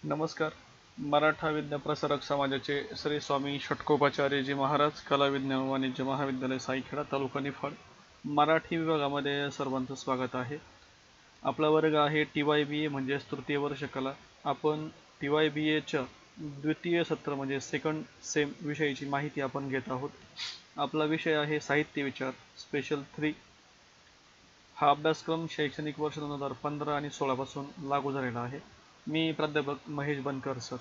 नमस्कार. मराठा विद्याप्रसारक समाजाचे श्री स्वामी षटकोपाचार्यजी महाराज कला विज्ञान व वाणिज्य महाविद्यालय साईखेडा तालुका निफाड मराठी विभागामध्ये सर्वांचं स्वागत आहे. आपला वर्ग आहे TYBA म्हणजे तृतीय वर्ष कला. आपण TYBAच्या द्वितीय सत्र म्हणजे सेकंड सेम विषयाची माहिती आपण घेत आहोत. आपला विषय आहे साहित्य विचार स्पेशल 3. हा अभ्यासक्रम शैक्षणिक वर्ष 2015 आणि 16 पासून लागू झालेला आहे. मी प्राध्यापक महेश बनकर सर.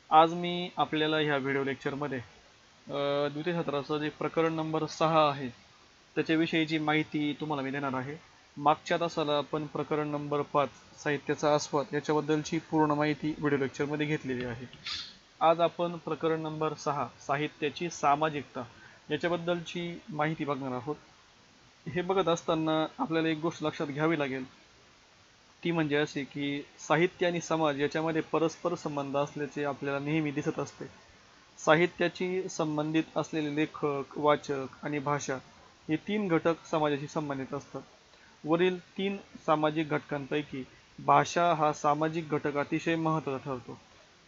आज मी आपल्याला ह्या व्हिडिओ लेक्चरमध्ये द्वितीय सत्राचं जे प्रकरण नंबर 6 आहे त्याच्याविषयीची माहिती तुम्हाला मी देणार आहे. मागच्या तासाला आपण प्रकरण नंबर 5 साहित्याचा आस्वाद याच्याबद्दलची पूर्ण माहिती व्हिडिओ लेक्चरमध्ये घेतलेली आहे. आज आपण प्रकरण नंबर 6 साहित्याची सामाजिकता याच्याबद्दलची माहिती बघणार आहोत. हे बघत असताना आपल्याला एक गोष्ट लक्षात घ्यावी लागेल, ती म्हणजे अशी की साहित्य आणि समाज याच्यामध्ये परस्पर संबंध असल्याचे आपल्याला नेहमी दिसत असते. साहित्याची संबंधित असलेले लेखक, वाचक आणि भाषा हे 3 घटक समाजाशी संबंधित असतात. वरील 3 सामाजिक घटकांपैकी भाषा हा सामाजिक घटक अतिशय महत्त्वाचा ठरतो.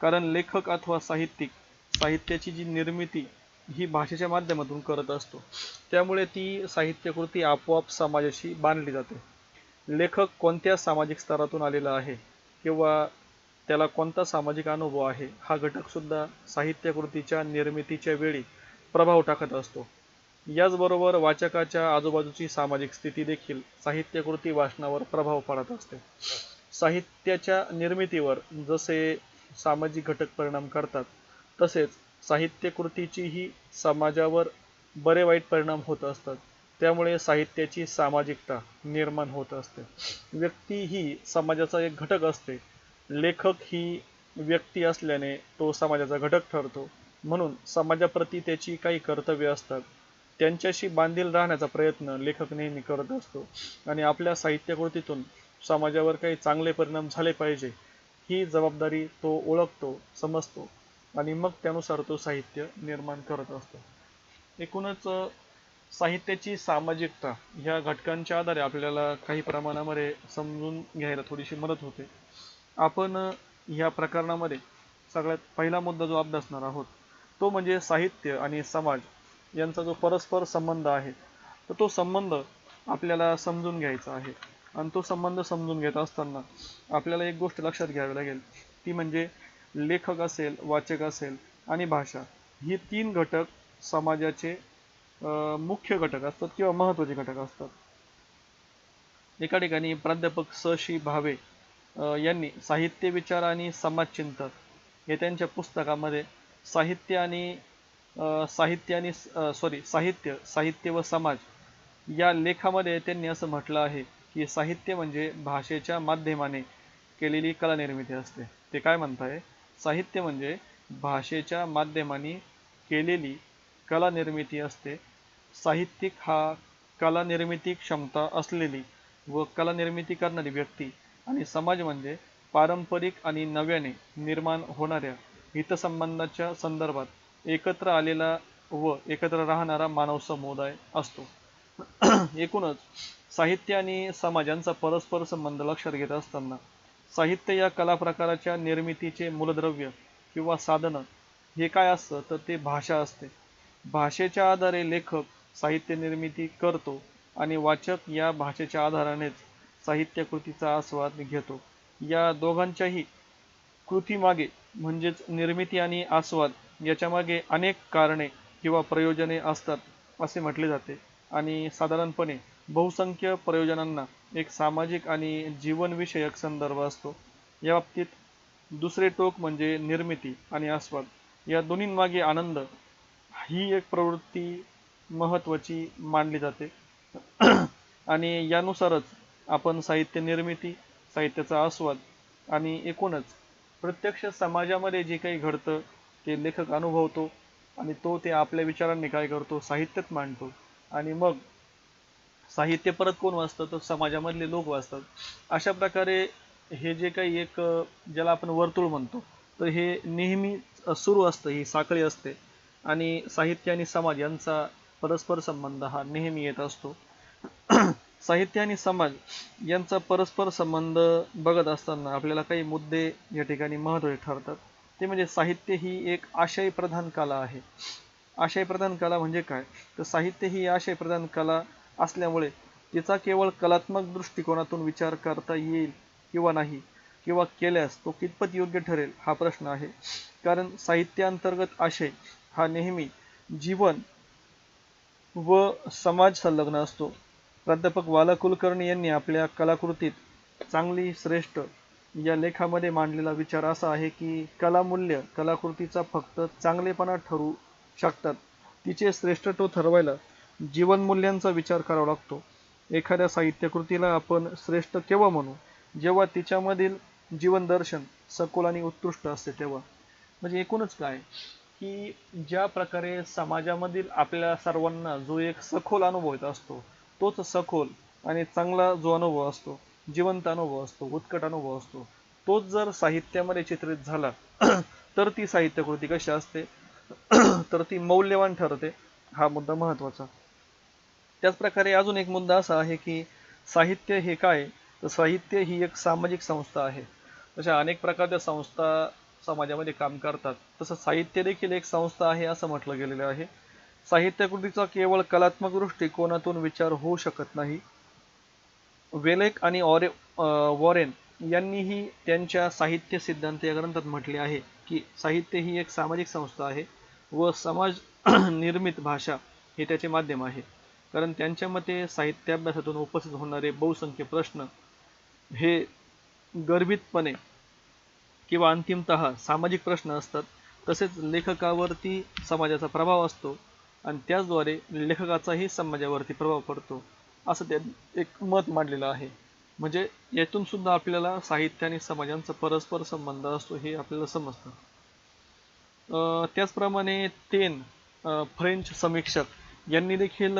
कारण लेखक अथवा साहित्यिक साहित्याची जी निर्मिती ही भाषेच्या माध्यमातून करत असतो, त्यामुळे ती साहित्यकृती आपोआप समाजाशी बांधली जाते. लेखक कोणत्या सामाजिक स्तरातून आलेला आहे किंवा त्याला कोणता सामाजिक अनुभव आहे हा घटक सुद्धा साहित्यकृतीच्या निर्मितीच्या वेळी प्रभाव टाकत असतो. याचबरोबर वाचकाच्या आजूबाजूची सामाजिक स्थिती देखील साहित्यकृती वाचनावर प्रभाव पाडत असते. साहित्याच्या निर्मितीवर जसे सामाजिक घटक परिणाम करतात, तसेच साहित्यकृतीचीही समाजावर बरे वाईट परिणाम होत असतात. त्यामुळे साहित्याची सामाजिकता निर्माण होत असते. व्यक्ती ही समाजाचा एक घटक असते. लेखक ही व्यक्ती असल्याने तो समाजाचा घटक ठरतो. म्हणून समाजाप्रती त्याची काही कर्तव्य असतात. त्यांच्याशी बांधील राहण्याचा प्रयत्न लेखक नेहमी करत असतो आणि आपल्या साहित्यकृतीतून समाजावर काही चांगले परिणाम झाले पाहिजे ही जबाबदारी तो ओळखतो, समजतो आणि मग त्यानुसार तो साहित्य निर्माण करत असतो. एकूणच साहित्याची सामाजिकता ह्या घटकांच्या आधारे आपल्याला काही प्रमाणामध्ये समजून घ्यायला थोडीशी मदत होते. आपण ह्या प्रकरणामध्ये सगळ्यात पहिला मुद्दा जो अभ्यासणार आहोत तो म्हणजे साहित्य आणि समाज यांचा जो परस्पर संबंध आहे, तर तो संबंध आपल्याला समजून घ्यायचा आहे. आणि तो संबंध समजून घेत असताना आपल्याला एक गोष्ट लक्षात घ्यावी लागेल, ती म्हणजे लेखक असेल, वाचक असेल आणि भाषा ही 3 घटक समाजाचे मुख्य घटक असतात किंवा महत्त्वाचे घटक असतात. एका ठिकाणी प्राध्यापक स.शी. भावे यांनी साहित्य विचार आणि समाजचिंतन हे त्यांच्या पुस्तकामध्ये साहित्य व समाज या लेखामध्ये त्यांनी असं म्हटलं आहे की साहित्य म्हणजे भाषेच्या माध्यमाने केलेली कला निर्मिती असते. ते काय म्हणताय? साहित्य म्हणजे भाषेच्या माध्यमाने केलेली कला निर्मिती असते. साहित्यिक हा कला निर्मिती क्षमता असलेली व कला निर्मिती करणारी व्यक्ती आणि समाज म्हणजे पारंपरिक आणि नव्याने निर्माण होणाऱ्या हितसंबंधाच्या संदर्भात एकत्र आलेला व एकत्र राहणारा मानव समुदाय असतो. एकूणच साहित्य आणि समाज यांचा परस्पर संबंध लक्षात घेत असताना साहित्य या कला प्रकाराच्या निर्मितीचे मूलद्रव्य किंवा साधन हे काय असतं, तर ते भाषा असते. भाषेच्या आधारे लेखक साहित्य निर्मिती करतो आणि वाचक या भाषेच्या आधारानेच साहित्यकृतीचा आस्वाद घेतो. या दोघांच्याही कृतीमागे म्हणजेच निर्मिती आणि आस्वाद याच्यामागे अनेक कारणे किंवा प्रयोजने असतात असे म्हटले जाते आणि साधारणपणे बहुसंख्य प्रयोजनांना एक सामाजिक आणि जीवनविषयक संदर्भ असतो. या बाबतीत दुसरे टोक म्हणजे निर्मिती आणि आस्वाद या दोन्हींमागे आनंद ही एक प्रवृत्ती महत्त्वाची मानली जाते. आणि यानुसारच आपण साहित्य निर्मिती, साहित्याचा आस्वाद आणि एकूणच प्रत्यक्ष समाजामध्ये जे काही घडतं ते लेखक अनुभवतो आणि तो ते आपल्या विचारांनी काय करतो, साहित्यात मांडतो. आणि मग साहित्य परत कोण वाचतं, तर समाजामधले लोक वाचतात. अशा प्रकारे हे जे काही एक ज्याला आपण वर्तुळ म्हणतो, तर हे नेहमी सुरू असतं, ही साखळी असते आणि साहित्य आणि समाज यांचा परस्पर संबंध हा नेहमी येत असतो. साहित्य आणि समाज यांचा परस्पर संबंध बघत असताना आपल्याला काही मुद्दे या ठिकाणी महत्त्वाचे ठरतात. ते म्हणजे साहित्य ही एक आशयप्रधान कला आहे. आशयप्रधान कला म्हणजे काय? तर साहित्य ही आशयप्रधान कला असल्यामुळे तिचा केवळ कलात्मक दृष्टिकोनातून विचार करता येईल किंवा नाही, किंवा केल्यास तो कितपत योग्य ठरेल हा प्रश्न आहे. कारण साहित्याअंतर्गत आशय हा नेहमी जीवन व समाज संलग्न असतो. प्राध्यापक वाला कुलकर्णी यांनी आपल्या कलाकृतीत चांगली श्रेष्ठ या लेखामध्ये मांडलेला विचार असा आहे की कलामूल्य कलाकृतीचा फक्त चांगलेपणा ठरू शकतात. तिचे श्रेष्ठत्व ठरवायला जीवनमूल्यांचा विचार करावा लागतो. एखाद्या साहित्यकृतीला आपण श्रेष्ठ केव्हा म्हणू? जेव्हा तिच्यामधील जीवनदर्शन सखोल आणि उत्कृष्ट असते तेव्हा. म्हणजे एकूणच काय की ज्या प्रकारे समाजामधील आपल्या सर्वांना जो एक सखोल अनुभव येत असतो, तोच सखोल आणि चांगला जो अनुभव असतो, जिवंत अनुभव असतो, उत्कट अनुभव असतो, तोच जर साहित्यामध्ये चित्रित झाला तर ती साहित्यकृती कशी असते तर ती मौल्यवान ठरते. हा मुद्दा महत्त्वाचा. त्याचप्रकारे अजून एक मुद्दा असा आहे की साहित्य हे काय? तर साहित्य ही एक सामाजिक संस्था आहे. अशा अनेक प्रकारच्या संस्था समाजामध्ये काम करतात, तसं साहित्य देखील एक संस्था आहे असं म्हटलं गेलेलं आहे. साहित्यकृतीचा केवळ कलात्मक दृष्टिकोनातून विचार होऊ शकत नाही. वेलेक आणि वॉरेन यांनीही त्यांच्या साहित्य सिद्धांत या ग्रंथात म्हटले आहे की साहित्य ही एक सामाजिक संस्था आहे व समाज निर्मित भाषा हे त्याचे माध्यम आहे. कारण त्यांच्या मते साहित्याभ्यासातून उपस्थित होणारे बहुसंख्य प्रश्न हे गर्भितपणे किंवा अंतिमतः सामाजिक प्रश्न असतात. तसेच लेखकावरती समाजाचा प्रभाव असतो आणि त्याचद्वारे लेखकाचाही समाजावरती प्रभाव पडतो असं ते एक मत मांडलेलं आहे. म्हणजे यातून सुद्धा आपल्याला साहित्य आणि समाजांचा परस्पर संबंध असतो हे आपल्याला समजतं. त्याचप्रमाणे तेन फ्रेंच समीक्षक यांनी देखील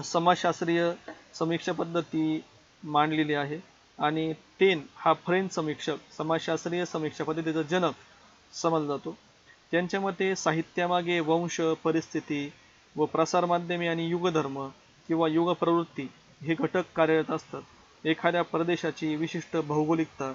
समाजशास्त्रीय समीक्षा पद्धती मांडलेली आहे. आणि तेन हा फ्रेंच समीक्षक समाजशास्त्रीय समीक्षा पद्धतीचा जनक समजला जातो. त्यांच्या मते साहित्यामागे वंश, परिस्थिती व प्रसारमाध्यमे आणि युगधर्म किंवा युगप्रवृत्ती हे घटक कार्यरत असतात. एखाद्या प्रदेशाची विशिष्ट भौगोलिकता,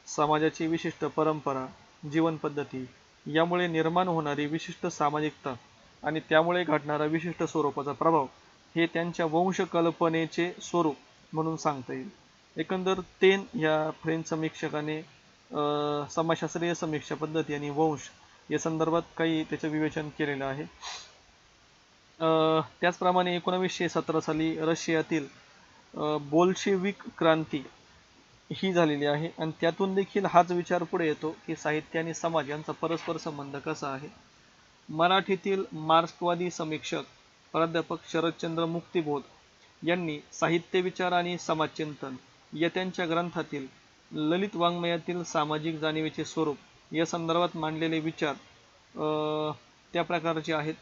समाजाची विशिष्ट परंपरा, जीवनपद्धती यामुळे निर्माण होणारी विशिष्ट सामाजिकता आणि त्यामुळे घडणारा विशिष्ट स्वरूपाचा प्रभाव हे त्यांच्या वंशकल्पनेचे स्वरूप म्हणून सांगता येईल. एकंदर तेन या फ्रेंच समीक्षकाने समाजशास्त्रीय समीक्षा पद्धती आणि वंश या संदर्भात काही त्याचं विवेचन केलेलं आहे. त्याचप्रमाणे 1917 साली रशियातील बोल्शेविक क्रांती ही झालेली आहे आणि त्यातून देखील हाच विचार पुढे येतो की साहित्य आणि समाज यांचा परस्पर संबंध कसा आहे. मराठीतील मार्क्सवादी समीक्षक प्राध्यापक शरदचंद्र मुक्तिबोध यांनी साहित्य विचार आणि समाजचिंतन या त्यांच्या ग्रंथातील ललित वाङ्मयातील सामाजिक जाणीवेचे स्वरूप या संदर्भात मांडलेले विचार त्या प्रकारचे आहेत.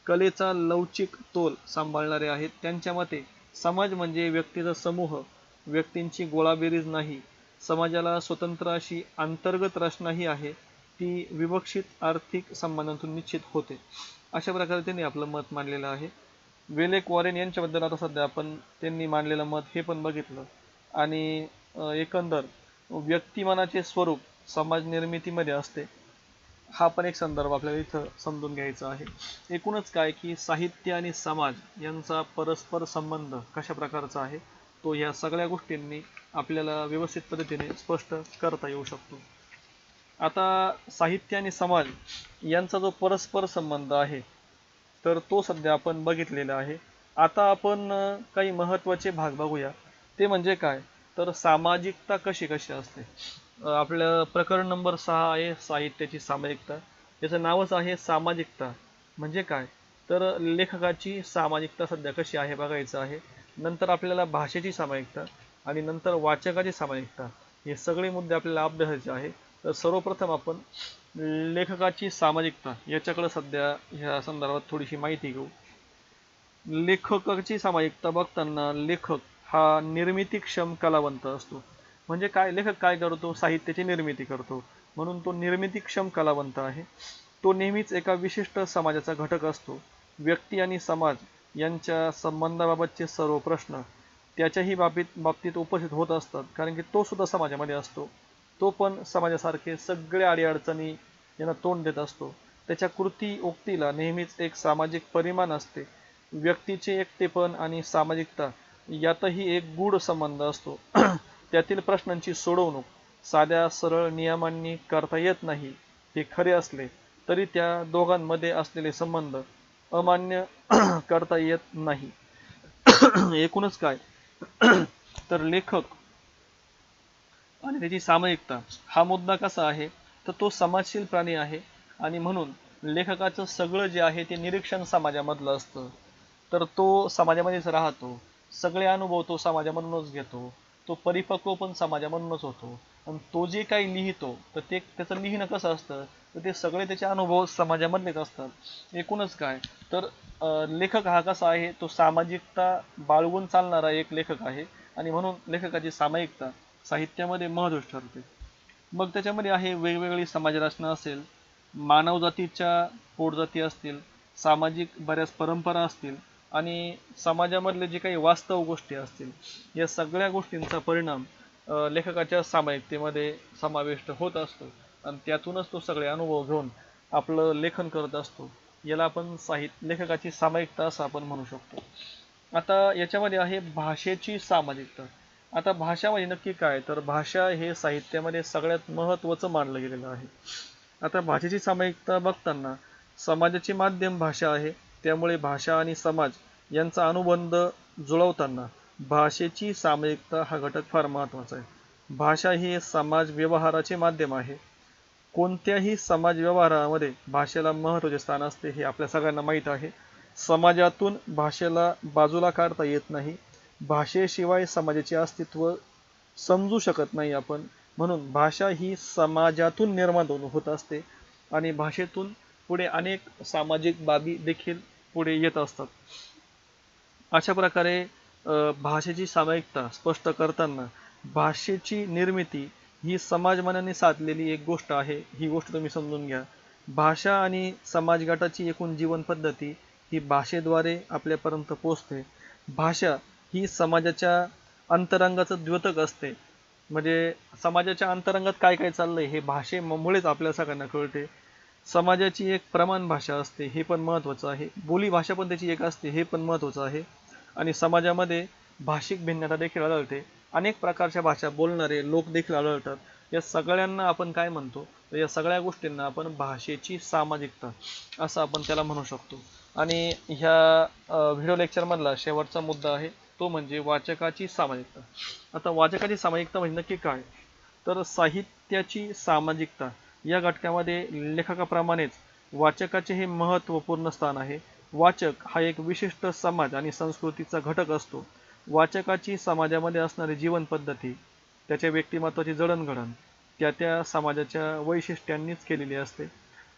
कलेचा लवचिक तोल सांभाळणारे आहेत. त्यांच्या मते समाज म्हणजे व्यक्तीचा समूह, व्यक्तींची गोळाबेरीज नाही. समाजाला स्वतंत्र अशी अंतर्गत रचनाही आहे, ती विवक्षित आर्थिक संबंधातून निश्चित होते. अशा प्रकारे त्यांनी आपलं मत मांडलेलं आहे. वेलेक वॉरेन यांच्याबद्दल आता सध्या आपण त्यांनी मांडलेलं मत हे पण बघितलं आणि एकंदर व्यक्तिमानाचे स्वरूप समाज निर्मितीमध्ये असते हा पण एक संदर्भ आपल्याला इथं समजून घ्यायचा आहे. एकूणच काय की साहित्य आणि समाज यांचा परस्पर संबंध कशा प्रकारचा आहे तो या सगळ्या गोष्टींनी आपल्याला व्यवस्थित पद्धतीने स्पष्ट करता येऊ शकतो. आता साहित्य आणि समाज यांचा जो परस्पर संबंध आहे तर तो सध्या आपण बघितलेला आहे. आता आपण काही महत्त्वाचे भाग बघूया. ते म्हणजे काय तर सामाजिकता कशी कशी असते. आपलं प्रकरण नंबर 6 आहे साहित्याची सामाजिकता. याचं नावच आहे सामाजिकता. म्हणजे काय तर लेखकाची सामाजिकता सध्या कशी आहे बघायचं आहे. नंतर आपल्याला भाषेची सामाजिकता आणि नंतर वाचकाची सामाजिकता हे सगळे मुद्दे आपल्याला अभ्यासायचे आहे. तर सर्वप्रथम आपण लेखकाची सामाजिकता याच्याकडे सध्या ह्या संदर्भात थोडीशी माहिती घेऊ. लेखकाची सामाजिकता बघताना लेखक हा निर्मितीक्षम कलावंत असतो. म्हणजे काय लेखक काय करतो साहित्याची निर्मिती करतो म्हणून तो निर्मितीक्षम कलावंत आहे. तो नेहमीच एका विशिष्ट समाजाचा घटक असतो. व्यक्ती आणि समाज यांच्या संबंधाबाबतचे सर्व प्रश्न त्याच्याही बाबतीत उपस्थित होत असतात, कारण की तो सुद्धा समाजामध्ये असतो. तो पण समाजासारखे सगळे अडीअडचणी यांना तोंड देत असतो. त्याच्या कृती उक्तीला नेहमीच एक सामाजिक परिमाण असते. व्यक्तीचे एकटेपण आणि सामाजिकता यातही एक गूढ संबंध असतो. त्यातील प्रश्नांची सोडवणूक साध्या सरळ नियमांनी करता येत नाही हे खरे असले तरी त्या दोघांमध्ये असलेले संबंध अमान्य करता येत नाही. एकूणच काय तर लेखक आणि त्याची सामायिकता हा मुद्दा कसा आहे, तर तो समाजशील प्राणी आहे आणि म्हणून लेखकाचं सगळं जे आहे ते निरीक्षण समाजामधलं असतं. तर तो समाजामध्येच राहतो, सगळे अनुभव तो समाजामधूनच घेतो, तो परिपक्व पण समाजामधूनच होतो. आणि तो जे काही लिहितो तर ते त्याचं लिहिणं कसं असतं, तर ते सगळे त्याचे अनुभव समाजामधलेच असतात. एकूणच काय तर लेखक हा कसा आहे, तो सामाजिकता बाळगून चालणारा एक लेखक आहे आणि म्हणून लेखकाची सामायिकता साहित्यामध्ये महत्त्वाची ठरते. मग त्याच्यामध्ये आहे वेगवेगळी समाजरचना असेल, मानवजातीच्या पोटजाती असतील, सामाजिक बऱ्याच परंपरा असतील आणि समाजामधले जे काही वास्तव गोष्टी असतील, या सगळ्या गोष्टींचा परिणाम लेखकाच्या सामायिकतेमध्ये समाविष्ट होत असतो आणि त्यातूनच तो सगळे अनुभव घेऊन आपलं लेखन करत असतो. याला आपण लेखकाची सामायिकता असं आपण म्हणू शकतो. आता याच्यामध्ये आहे भाषेची सामाजिकता. आता भाषा म्हणजे नक्की काय, तर भाषा हे साहित्यामध्ये सगळ्यात महत्त्वाचं मानलं गेलेलं आहे. आता भाषेची सामायिकता बघताना समाजाचे माध्यम भाषा आहे, त्यामुळे भाषा आणि समाज यांचा अनुबंध जुळवताना भाषेची सामायिकता हा घटक फार महत्त्वाचा आहे. भाषा ही समाज व्यवहाराचे माध्यम आहे. कोणत्याही समाज व्यवहारामध्ये भाषेला महत्त्वाचे स्थान असते हे आपल्या सगळ्यांना माहीत आहे. समाजातून भाषेला बाजूला काढता येत नाही. भाषेशिवाय समाजाचे अस्तित्व समजू शकत नाही आपण. म्हणून भाषा ही समाजातून निर्माण होत असते आणि भाषेतून पुढे अनेक सामाजिक बाबी देखील पुढे येत असतात. अशा प्रकारे भाषेची सामायिकता स्पष्ट करताना भाषेची निर्मिती ही समाजमनाने साधलेली एक गोष्ट आहे, ही गोष्ट तुम्ही समजून घ्या. भाषा आणि समाजगटाची एकूण जीवन पद्धती ही भाषेद्वारे आपल्यापर्यंत पोचते. भाषा ही समाजाच्या अंतरंगाचं द्योतक असते. म्हणजे समाजाच्या अंतरंगात काय काय चाललंय हे भाषेमुळेच आपल्या सगळ्यांना कळते. समाजाची एक प्रमाण भाषा असते, हे पण महत्त्वाचं आहे. बोली भाषा पण त्याची एक असते, हे पण महत्त्वाचं आहे. आणि समाजामध्ये भाषिक भिन्नता देखील आढळते. अनेक प्रकारच्या भाषा बोलणारे लोक देखील आढळतात. या सगळ्यांना आपण काय म्हणतो, तर या सगळ्या गोष्टींना आपण भाषेची सामाजिकता असं आपण त्याला म्हणू शकतो. आणि ह्या व्हिडिओ लेक्चरमधला शेवटचा मुद्दा आहे, तो म्हणजे वाचकाची सामाजिकता. आता वाचकाची सामाजिकता म्हणजे नक्की काय, तर साहित्याची सामाजिकता या घटकामध्ये लेखकाप्रमाणेच वाचकाचे हे महत्त्वपूर्ण स्थान आहे. वाचक हा एक विशिष्ट समाज आणि संस्कृतीचा घटक असतो. वाचकाची समाजामध्ये असणारी जीवन पद्धती, त्याच्या व्यक्तिमत्त्वाची जडणघडण त्या त्या समाजाच्या वैशिष्ट्यांनीच केलेली असते.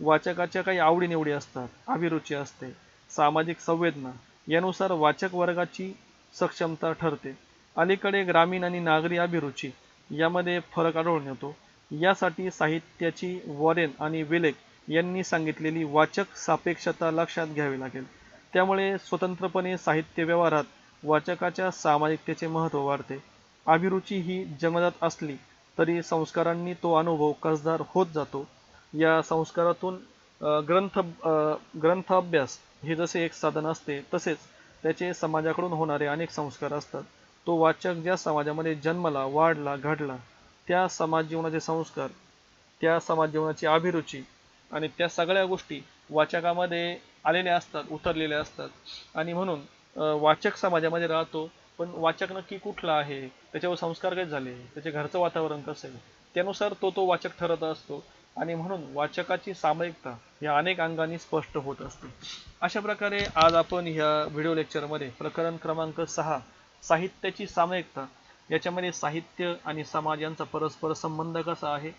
वाचकाच्या काही आवडीनिवडी असतात, अभिरुची असते, सामाजिक संवेदना यानुसार वाचक वर्गाची सक्षमता ठरते. अलीकडे ग्रामीण आणि नागरी अभिरुची यामध्ये फरक आढळून येतो. यासाठी साहित्याची वॉरेन आणि विलेक यांनी सांगितलेली वाचक सापेक्षता लक्षात घ्यावी लागेल. त्यामुळे स्वतंत्रपणे साहित्य व्यवहारात वाचकाच्या सामाजिकतेचे महत्त्व वाढते. अभिरुची ही जन्मजात असली तरी संस्कारांनी तो अनुभव कसदार होत जातो. या संस्कारातून ग्रंथ अभ्यास हे जसे एक साधन असते, तसेच त्याचे समाजाकडून होणारे अनेक संस्कार असतात. तो वाचक ज्या समाजामध्ये जन्मला, वाढला, घडला, त्या समाज जीवनाचे संस्कार, त्या समाज जीवनाची अभिरुची आणि त्या सगळ्या गोष्टी वाचकामध्ये आलेल्या असतात, उतरलेल्या असतात. आणि म्हणून वाचक समाजामध्ये राहतो, पण वाचक नक्की कुठला आहे, त्याच्यावर संस्कार कसे झाले, त्याच्या घरचं वातावरण कसं आहे, त्यानुसार तो वाचक ठरत असतो. आणि म्हणून वाचकाची सामायिकता या अनेक अंगांनी स्पष्ट होत असते. अशा प्रकारे आज आपण ह्या व्हिडिओ लेक्चरमध्ये प्रकरण क्रमांक 6 साहित्याची सामायिकता याच्यामध्ये साहित्य आणि समाज यांचा परस्पर संबंध कसा आहे,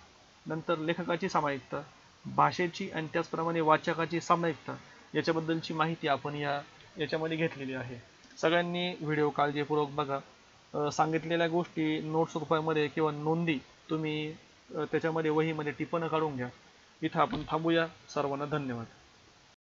नंतर लेखकाची सामायिकता, भाषेची आणि त्याचप्रमाणे वाचकाची सामायिकता याच्याबद्दलची माहिती आपण याच्यामध्ये घेतलेली आहे. सगळ्यांनी व्हिडिओ काळजीपूर्वक बघा. सांगितलेल्या गोष्टी नोट्स रूपामध्ये किंवा नोंदी तुम्ही त्याच्यामध्ये वहीमध्ये टिपणं काढून घ्या. इथं आपण थांबूया. सर्वांना धन्यवाद.